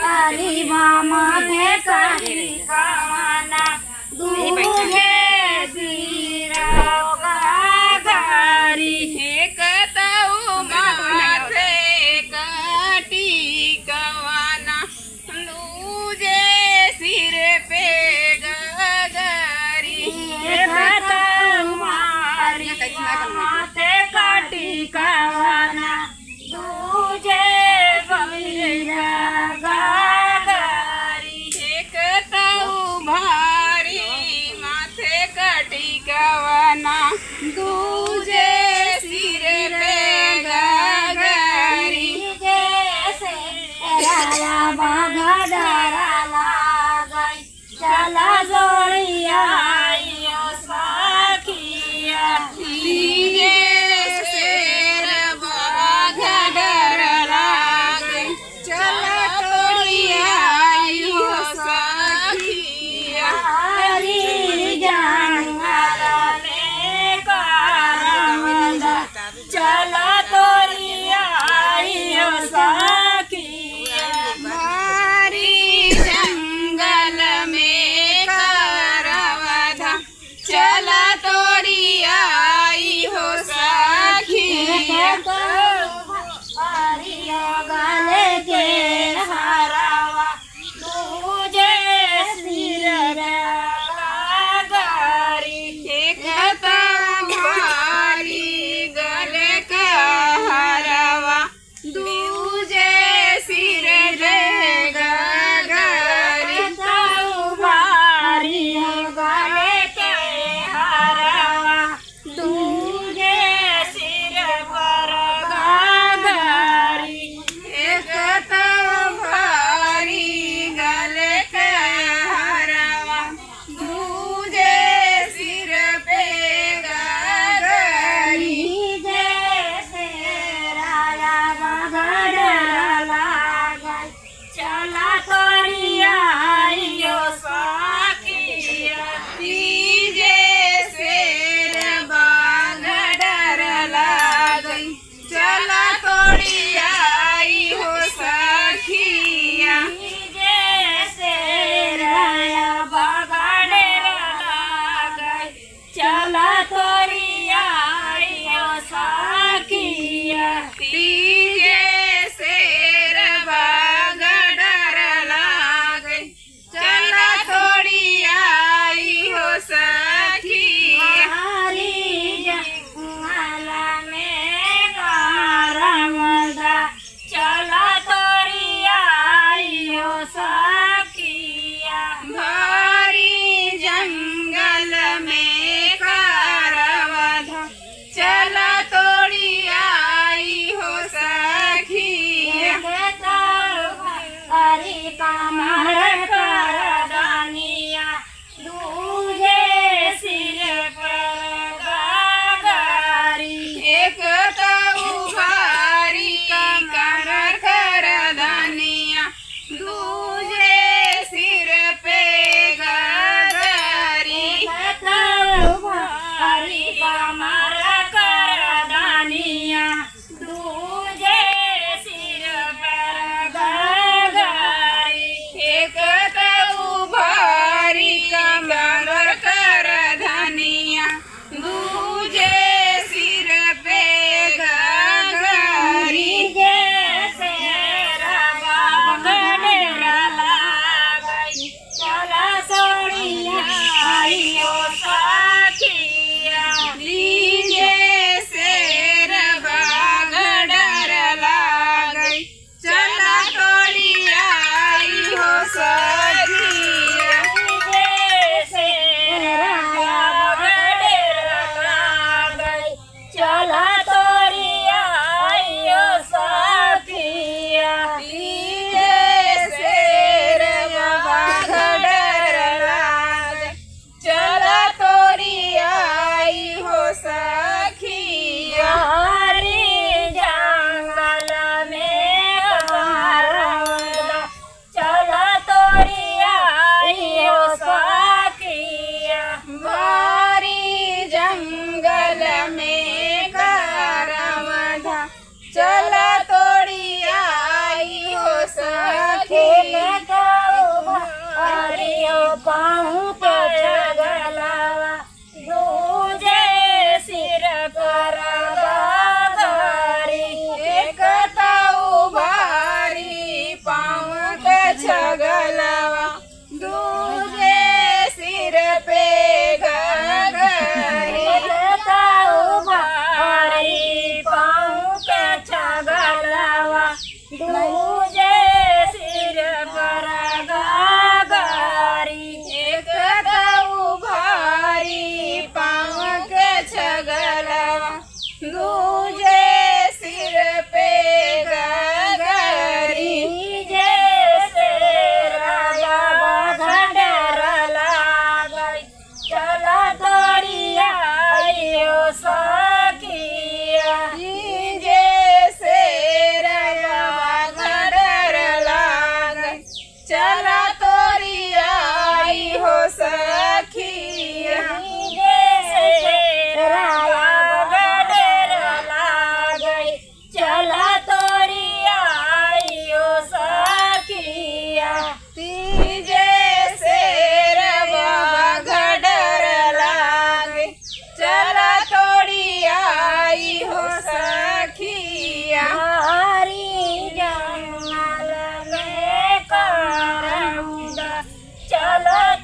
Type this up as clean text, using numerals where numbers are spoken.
हरी मामा के काटी खावाना दूजे सिरा गारी एक तऊ माथे काटी कवाना दूजे सिर पे गगारी माथे काटी खावाना दूजे सिरा गारी एक तऊ भारी माथे काटी कवाना दूजे सिर पे गगारी जैसे राया बाघा डरा लागई चला जोड़िया आइयो साखिया तीजे शेर बाघ डर लागे चला तोड़िया आइयो सखिया हरी जंगल में कारवंदा चला तोड़िया आइयो साखिया भारी जंगल में करवधा चला तोड़िया आई हो सखिया हरिया गले के हरावा तुझे सिर गारी एक भारी गले का हरवा दूजे सिर गगारी हरिया गले के हरावा तुझे सिर पर गारी एक भारी गले का हरवा दूजे सिर पे गगारी जैसे राया बगड़ लागई चला तोरिया आइयो साखिया तीजे शेर बाघ डर लागई चला तोड़िया आई हो सखिया जैसे राया बगड़ लागई चला तोरिया आइयो साखिया तीजे शेर बाघ डर लागई चला तोड़िया आई हो सखिया हरी जंगल में कारवंदा चला तोरिया आइयो साखिया भारी जंगल में कारवधा चला तोड़िया आई हो सखिया हरी कमर कर दानिया दूजे सिर पर गारी एक तऊ भारी कमर कर दानिया दूजे सिर पे गगारी हरी कमर कर दानिया दूजे सिर पर गारी एक मंगल